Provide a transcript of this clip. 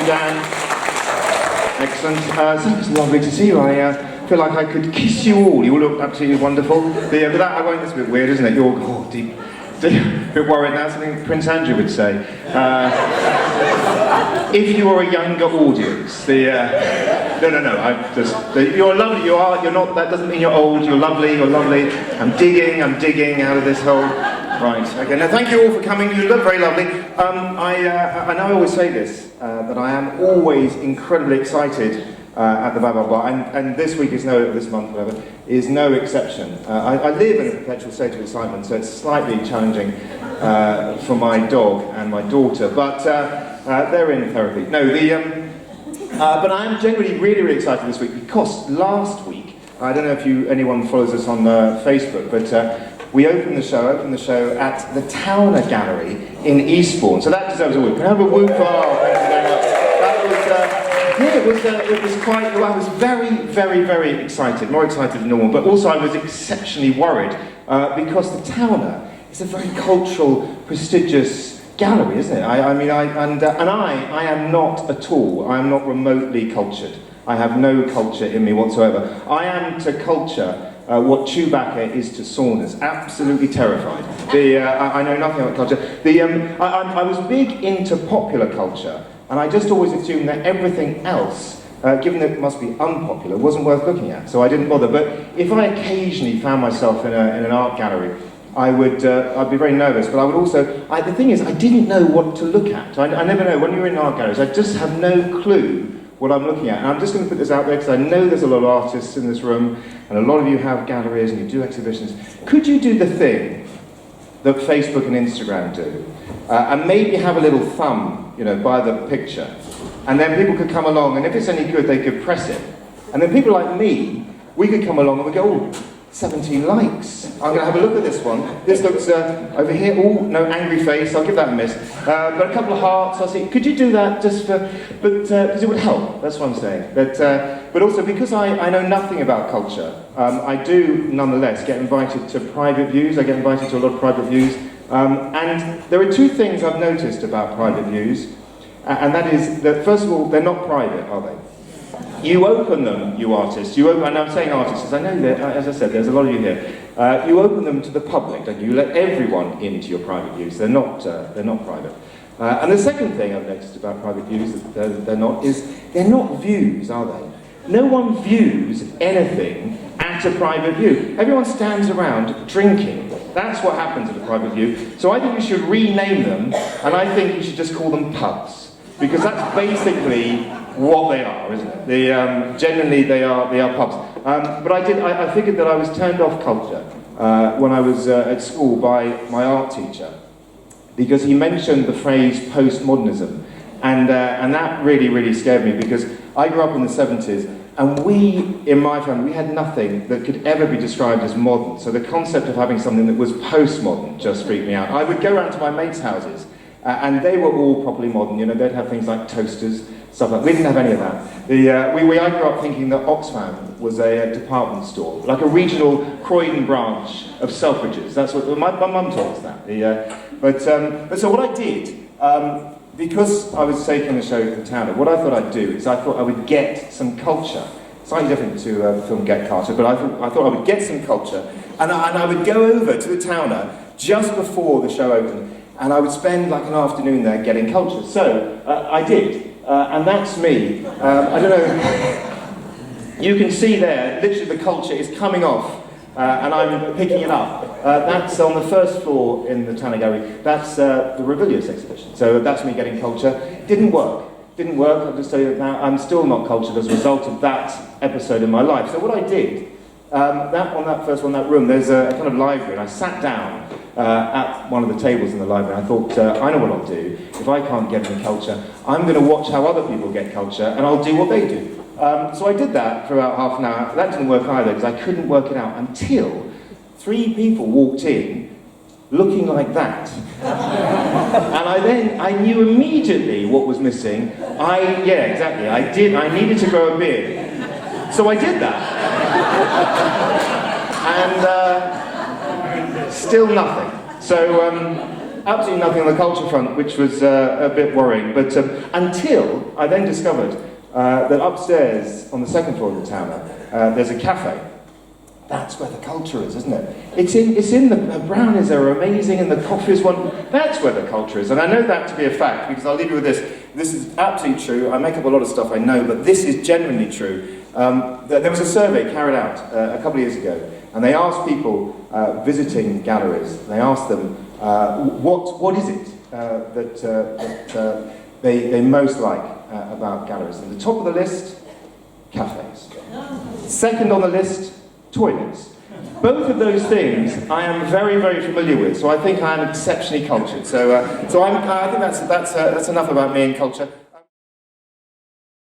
Dan. Excellent. So it's lovely to see you. I feel like I could kiss you all. You all look absolutely wonderful. But that, I won't, that's a bit weird, isn't it? You're deep, a bit worried now, something Prince Andrew would say. If you were a younger audience, no, you're lovely, you're not, that doesn't mean you're old, you're lovely. I'm digging out of this hole. Right, okay, now thank you all for coming, you look very lovely. I know I always say this, but I am always incredibly excited at the Bavard Bar, and this week is this month, whatever, is no exception. I live in a perpetual state of excitement, so it's slightly challenging for my dog and my daughter, but they're in therapy. No, but I am genuinely really excited this week because last week, I don't know if anyone follows us on Facebook, but we opened the show at the Towner Gallery in Eastbourne, so that deserves a whoop. Can I have a whoop? Oh, thank you very much. That was, it was quite, I was very excited, more excited than normal, but also I was exceptionally worried because the Towner is a very cultural, prestigious gallery, isn't it? I am not at all, I am not remotely cultured. I have no culture in me whatsoever. I am to culture what Chewbacca is to saunas, absolutely terrified. I know nothing about culture. I was big into popular culture, and I just always assumed that everything else, given that it must be unpopular, wasn't worth looking at, so I didn't bother. But if I occasionally found myself in an art gallery, I'd be very nervous, but I would also, the thing is, I didn't know what to look at. I never know, when you're in art galleries, I just have no clue what I'm looking at. And I'm just going to put this out there because I know there's a lot of artists in this room, and a lot of you have galleries and you do exhibitions. Could you do the thing that Facebook and Instagram do, and maybe have a little thumb, by the picture, and then people could come along, and if it's any good, they could press it. And then people like me, we could come along and we go, oh, 17 likes. I'm going to have a look at this one. This looks over here. Oh, no, angry face. I'll give that a miss. But a couple of hearts. I'll see. Could you do that just for? But because it would help. That's what I'm saying. But also because I know nothing about culture, I do nonetheless get invited to private views. I get invited to a lot of private views, and there are two things I've noticed about private views, and that is that first of all, they're not private, are they? You open them, you artists, and I'm saying artists, because I know that, as I said, there's a lot of you here. You open them to the public, don't you? You let everyone into your private views. They're not private. And the second thing I've noticed about private views that they're not views, are they? No one views anything at a private view. Everyone stands around drinking. That's what happens at a private view. So I think you should rename them, and I think you should just call them pubs, because that's basically what they are, isn't it? Genuinely, they are pubs. But I figured that I was turned off culture when I was at school by my art teacher, because he mentioned the phrase postmodernism, and that really scared me, because I grew up in the 70s, and in my family, we had nothing that could ever be described as modern. So the concept of having something that was postmodern just freaked me out. I would go around to my mates' houses, and they were all properly modern. They'd have things like toasters, stuff like that. We didn't have any of that. I grew up thinking that Oxfam was a department store, like a regional Croydon branch of Selfridges. That's what my mum told us that. But so what I did, because I was taking the show from Towner, what I thought I'd do is I thought I would get some culture. Slightly different to the film Get Carter, but I thought I would get some culture, and I would go over to the Towner just before the show opened, and I would spend like an afternoon there getting culture. So I did. And that's me. I don't know, you can see there, literally the culture is coming off, and I'm picking it up. That's on the first floor in the Towner Gallery. That's the Revilius exhibition. So that's me getting culture. Didn't work, I'll just tell you that now. I'm still not cultured as a result of that episode in my life. So what I did, that room, there's a kind of library, and I sat down at one of the tables in the library. I thought, I know what I'll do. If I can't get any culture, I'm going to watch how other people get culture, and I'll do what they do. So I did that for about half an hour. That didn't work either, because I couldn't work it out until 3 people walked in looking like that. And I knew immediately what was missing. I needed to grow a beard. So I did that. And still nothing. So, absolutely nothing on the culture front, which was a bit worrying. But until I then discovered that upstairs on the second floor of the tower, there's a cafe. That's where the culture is, isn't it? It's in the brownies are amazing, and the coffee's one. That's where the culture is, and I know that to be a fact because I'll leave you with this. This is absolutely true. I make up a lot of stuff, I know, but this is genuinely true. There was a survey carried out a couple of years ago, and they asked people visiting galleries. They asked them what is it that they most like about galleries. And the top of the list, cafes. Second on the list, toilets. Both of those things I am very, very familiar with, so I think I am exceptionally cultured. So I think that's enough about me and culture.